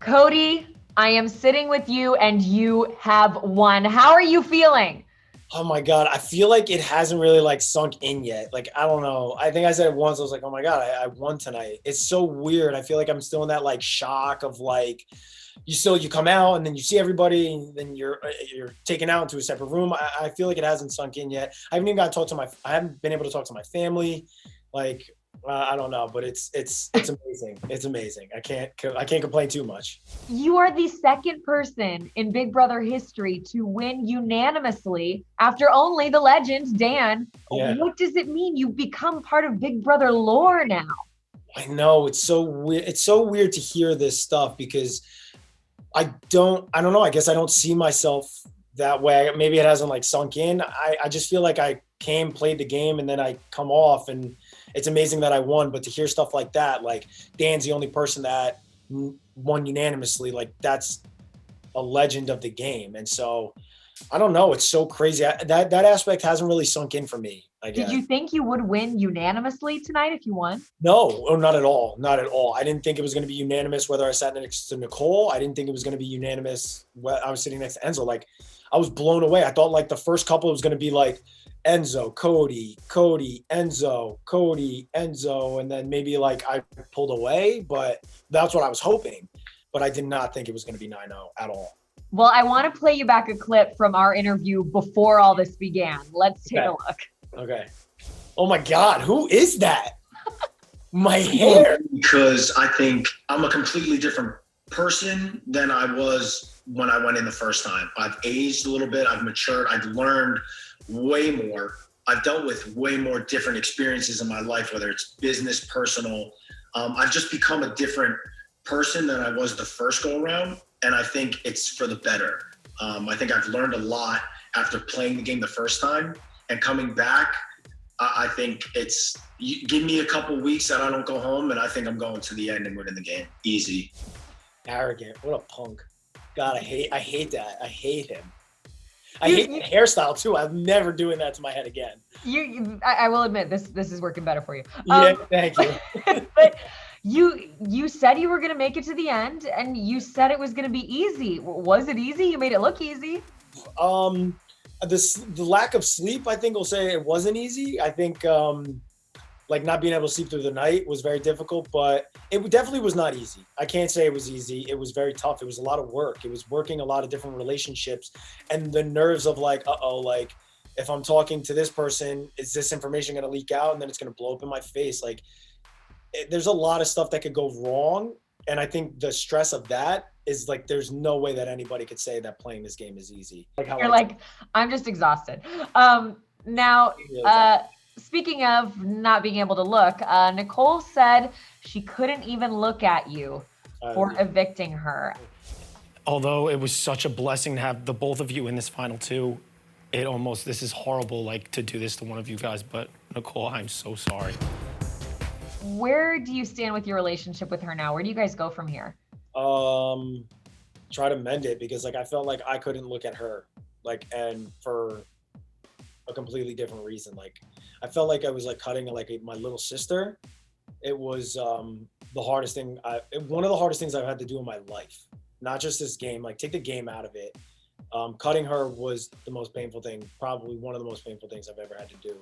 Cody, I am sitting with you and you have won. How are you feeling? Oh my God, I feel like it hasn't really like sunk in yet. Like, I don't know. I think I said it once. I was like, oh my God, I won tonight. It's so weird. I feel like I'm still in that like shock of like, you come out and then you see everybody and then you're taken out into a separate room. I feel like it hasn't sunk in yet. I haven't been able to talk to my family. Like, I don't know, but it's amazing. It's amazing. I can't complain too much. You are the second person in Big Brother history to win unanimously after only the legend, Dan. Yeah. What does it mean? You've become part of Big Brother lore now. I know it's so weird. It's so weird to hear this stuff because I don't know. I guess I don't see myself that way. Maybe it hasn't like sunk in. I just feel like I played the game, and then I come off, and it's amazing that I won. But to hear stuff like that, like Dan's the only person that won unanimously, like that's a legend of the game. And so I don't know. It's so crazy. That aspect hasn't really sunk in for me, I Did guess. you think you would win unanimously tonight if you won? No, oh, not at all. Not at all. I didn't think it was going to be unanimous whether I sat next to Nicole. I didn't think it was going to be unanimous when I was sitting next to Enzo. Like, I was blown away. I thought like the first couple was going to be like Enzo, Cody, Enzo, Cody, Enzo, and then maybe like I pulled away, but that's what I was hoping. But I did not think it was going to be 9-0 at all. Well, I want to play you back a clip from our interview before all this began. Let's take a look. Okay. Oh my God, who is that? My hair. Because I think I'm a completely different person than I was when I went in the first time. I've aged a little bit. I've matured. I've learned way more. I've dealt with way more different experiences in my life, whether it's business, personal. I've just become a different person than I was the first go around. And I think it's for the better. I think I've learned a lot after playing the game the first time and coming back. I think you give me a couple weeks that I don't go home, and I think I'm going to the end and winning the game. Easy. Arrogant. What a punk. God, I hate that. I hate him. I hate the hairstyle too. I'm never doing that to my head again. I will admit this is working better for you. Yeah, thank you. But you said you were going to make it to the end, and you said it was going to be easy. Was it easy? You made it look easy. The lack of sleep, I think, will say it wasn't easy. I think like not being able to sleep through the night was very difficult, but it definitely was not easy. I can't say it was easy. It was very tough. It was a lot of work. It was working a lot of different relationships, and the nerves of like, like if I'm talking to this person, is this information going to leak out and then it's going to blow up in my face? Like, there's a lot of stuff that could go wrong. And I think the stress of that is like, there's no way that anybody could say that playing this game is easy. You're like, I'm just exhausted. Now, speaking of not being able to look, Nicole said she couldn't even look at you for evicting her. Although it was such a blessing to have the both of you in this final two, this is horrible, like, to do this to one of you guys, but Nicole, I'm so sorry. Where do you stand with your relationship with her now? Where do you guys go from here? Try to mend it, because like I felt like I couldn't look at her, like, and for a completely different reason. Like, I felt like I was like cutting like my little sister. It was the hardest thing. One of the hardest things I've had to do in my life. Not just this game. Like, take the game out of it. Cutting her was the most painful thing. Probably one of the most painful things I've ever had to do.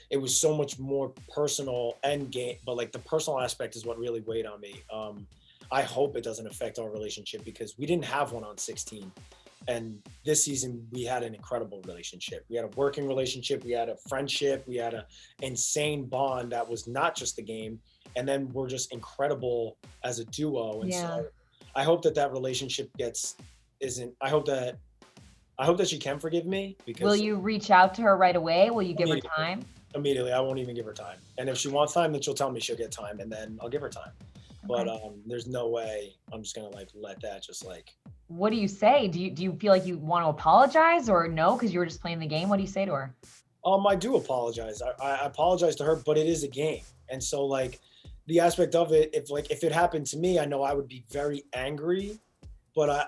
It was so much more personal and game, but like the personal aspect is what really weighed on me. I hope it doesn't affect our relationship, because we didn't have one on 16. And this season we had an incredible relationship. We had a working relationship. We had a friendship. We had an insane bond that was not just the game. And then we're just incredible as a duo. And so I hope that relationship I hope that she can forgive me. Because will you reach out to her right away? Will you give her time? Immediately. I won't even give her time. And if she wants time, then she'll tell me she'll get time, and then I'll give her time. Okay. But there's no way I'm just gonna like let that just like. What do you say? Do you feel like you want to apologize, or no, because you were just playing the game? What do you say to her? I do apologize. I apologize to her, but it is a game, and so like the aspect of it, if it happened to me, I know I would be very angry. But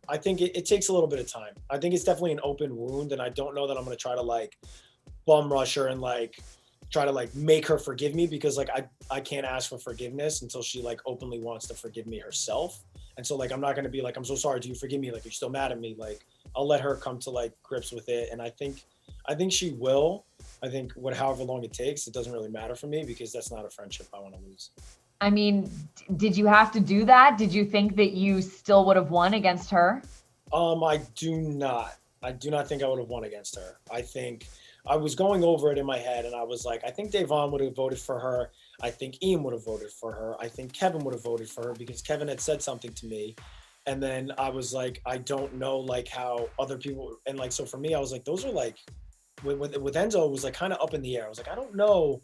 I think it takes a little bit of time. I think it's definitely an open wound, and I don't know that I'm gonna try to like bum rush her and like try to like make her forgive me, because like I can't ask for forgiveness until she like openly wants to forgive me herself. And so like I'm not gonna be like, I'm so sorry, do you forgive me? Like, you're still mad at me? Like, I'll let her come to like grips with it. And I think she will. I think however long it takes, it doesn't really matter for me, because that's not a friendship I want to lose. I mean, did you have to do that? Did you think that you still would have won against her? I do not. I do not think I would have won against her. I think I was going over it in my head, and I was like, I think Davon would have voted for her. I think Ian would have voted for her. I think Kevin would have voted for her, because Kevin had said something to me. And then I was like, I don't know like how other people, and like, so for me, I was like, those are like, with Enzo, it was like kind of up in the air. I was like, I don't know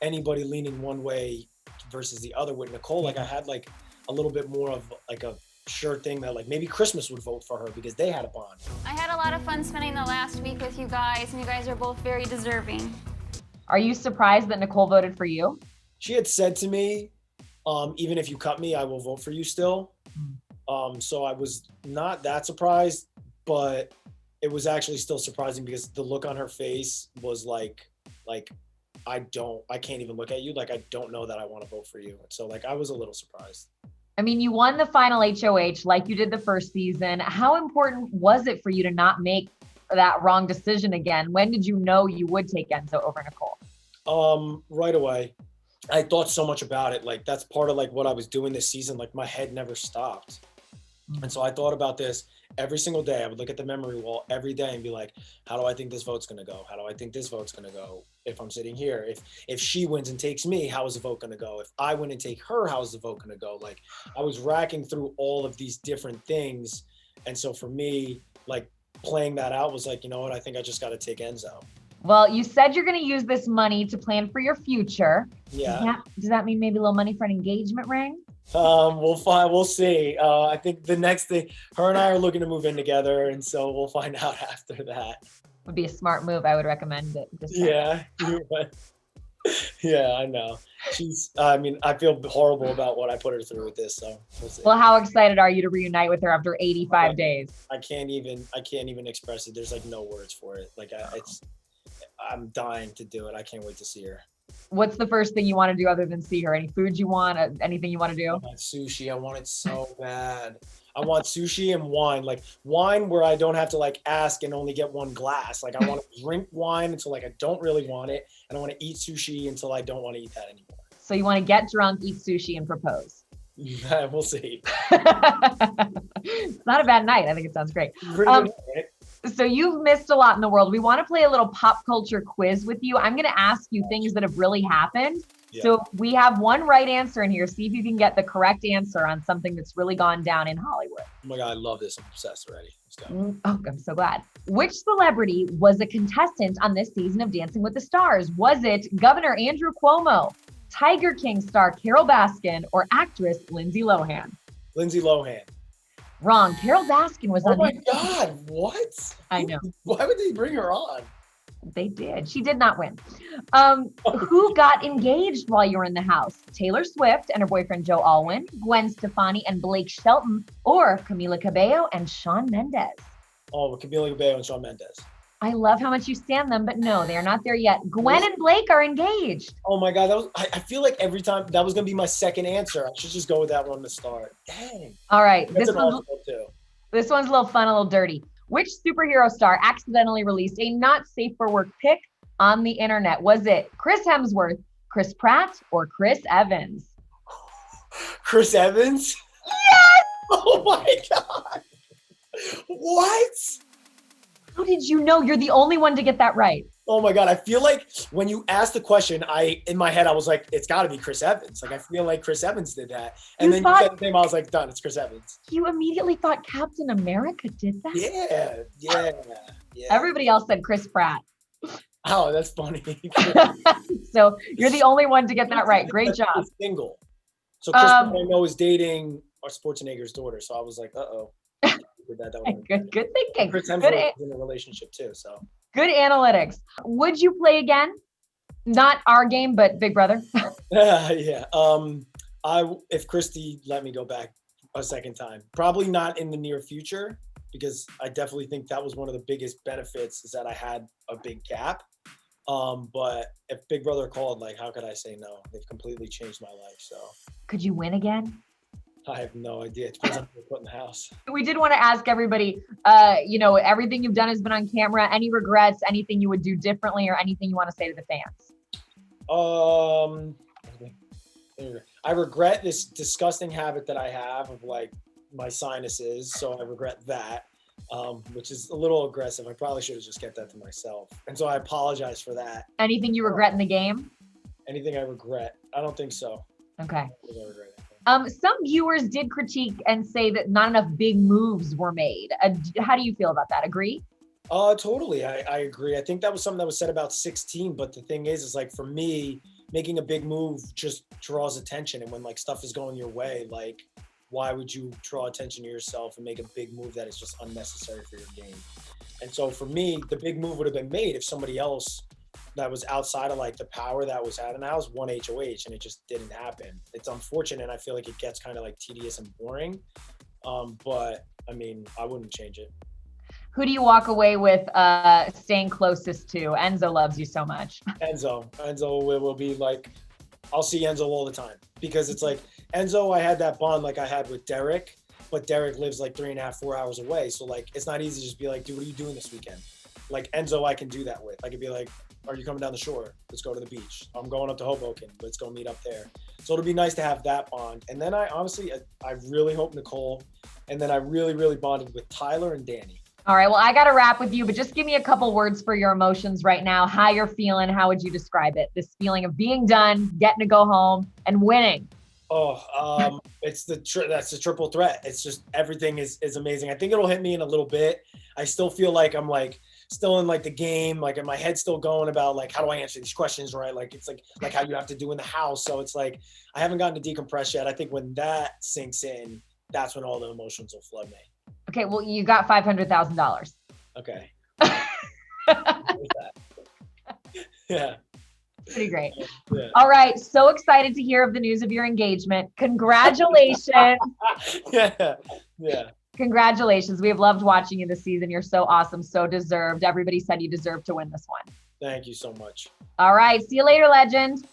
anybody leaning one way versus the other. With Nicole, like I had like a little bit more of like a sure thing that like maybe Christmas would vote for her because they had a bond. I had a lot of fun spending the last week with you guys, and you guys are both very deserving. Are you surprised that Nicole voted for you? She had said to me, even if you cut me, I will vote for you still. So I was not that surprised, but it was actually still surprising because the look on her face was like I can't even look at you. Like, I don't know that I want to vote for you. So like, I was a little surprised. I mean, you won the final HOH like you did the first season. How important was it for you to not make that wrong decision again? When did you know you would take Enzo over Nicole? Right away. I thought so much about it. Like, that's part of like what I was doing this season. Like, my head never stopped. And so I thought about this every single day. I would look at the memory wall every day and be like, how do I think this vote's going to go? How do I think this vote's going to go? If I'm sitting here, if she wins and takes me, how is the vote going to go? If I win and take her, how's the vote going to go? Like, I was racking through all of these different things. And so for me, like, playing that out was like, you know what? I think I just got to take Enzo. Well, you said you're going to use this money to plan for your future. Yeah. Does that mean maybe a little money for an engagement ring? We'll see. I think the next thing, her and I are looking to move in together, and so we'll find out after that. Would be a smart move. I would recommend it. Yeah. Yeah, I know. I feel horrible about what I put her through with this, so we'll see. Well, how excited are you to reunite with her after 85 days? I can't even express it. There's like no words for it. Like, I'm dying to do it. I can't wait to see her. What's the first thing you want to do other than see her? Any food you want? Anything you want to do? I want sushi. I want it so bad. I want sushi and wine, like wine where I don't have to like ask and only get one glass. Like, I want to drink wine until like I don't really want it, and I want to eat sushi until I don't want to eat that anymore. So you want to get drunk, eat sushi, and propose? We'll see. It's not a bad night. I think it sounds great. So you've missed a lot in the world. We want to play a little pop culture quiz with you. I'm going to ask you things that have really happened. Yeah. So we have one right answer in here. See if you can get the correct answer on something that's really gone down in Hollywood. Oh my God, I love this. I'm obsessed already. Let's go. Oh, I'm so glad. Which celebrity was a contestant on this season of Dancing with the Stars? Was it Governor Andrew Cuomo, Tiger King star Carol Baskin, or actress Lindsay Lohan? Lindsay Lohan. Wrong. Carol Baskin was on. Oh my God, what? I know. Why would they bring her on? They did. She did not win. Who got engaged while you were in the house? Taylor Swift and her boyfriend Joe Alwyn, Gwen Stefani and Blake Shelton, or Camila Cabello and Shawn Mendes? Oh, Camila Cabello and Shawn Mendes. I love how much you stand them, but no, they are not there yet. Gwen and Blake are engaged. Oh my God, I feel like every time that was gonna be my second answer. I should just go with that one to start. Dang. All right, this one's a little fun, a little dirty. Which superhero star accidentally released a not safe for work pic on the internet? Was it Chris Hemsworth, Chris Pratt, or Chris Evans? Chris Evans? Yes! Oh my God. What? How did you know? You're the only one to get that right. Oh my God. I feel like when you asked the question, in my head, I was like, it's gotta be Chris Evans. Like, I feel like Chris Evans did that. And then you said the name, I was like, done, it's Chris Evans. You immediately thought Captain America did that? Yeah. Everybody else said Chris Pratt. Oh, that's funny. So you're the only one to get that right. Great job. He's single. So Chris Pratt, I know, is dating our Schwarzenegger's daughter. So I was like, uh-oh. Good thinking. Chris Hemsworth is in a relationship too, so. Good analytics. Would you play again? Not our game, but Big Brother. Yeah. If Christy let me go back a second time, probably not in the near future, because I definitely think that was one of the biggest benefits is that I had a big gap. But if Big Brother called, like, how could I say no? They've completely changed my life. So Could you win again? I have no idea. It depends on who they put in the house. We did want to ask everybody, everything you've done has been on camera. Any regrets, anything you would do differently, or anything you want to say to the fans? I regret this disgusting habit that I have of like my sinuses. So I regret that, which is a little aggressive. I probably should have just kept that to myself. And so I apologize for that. Anything you regret in the game? Anything I regret? I don't think so. Okay. I don't think I regret anything. Some viewers did critique and say that not enough big moves were made. How do you feel about that? Agree? Totally. I agree. I think that was something that was said about 16, but the thing is like for me, making a big move just draws attention. And when like stuff is going your way, like why would you draw attention to yourself and make a big move that is just unnecessary for your game? And so for me, the big move would have been made if somebody else that was outside of like the power that was had in the house won HOH, and it just didn't happen. It's unfortunate. And I feel like it gets kind of like tedious and boring. But I mean, I wouldn't change it. Who do you walk away with staying closest to? Enzo loves you so much. Enzo will be like, I'll see Enzo all the time because it's like Enzo, I had that bond like I had with Derek, but Derek lives like 3.5, 4 hours away. So like, it's not easy to just be like, dude, what are you doing this weekend? Like Enzo, I can do that with. I could be like, are you coming down the shore? Let's go to the beach. I'm going up to Hoboken. Let's go meet up there. So it'll be nice to have that bond. And then I really hope Nicole, and then I really bonded with Tyler and Danny. All right, well, I got to wrap with you, but just give me a couple words for your emotions right now, how you're feeling, how would you describe it? This feeling of being done, getting to go home, and winning. It's that's the triple threat. It's just everything is amazing. I think it'll hit me in a little bit. I still feel like I'm like still in like the game, like in my head still going about like how do I answer these questions, right? Like it's like how you have to do in the house. So it's like I haven't gotten to decompress yet. I think when that sinks in, that's when all the emotions will flood me. Okay, well, you got $500,000. Okay. Yeah. Pretty great. Yeah. All right, so excited to hear of the news of your engagement. Congratulations. Yeah. Congratulations. We have loved watching you this season. You're so awesome, so deserved. Everybody said you deserve to win this one. Thank you so much. All right, see you later, legend.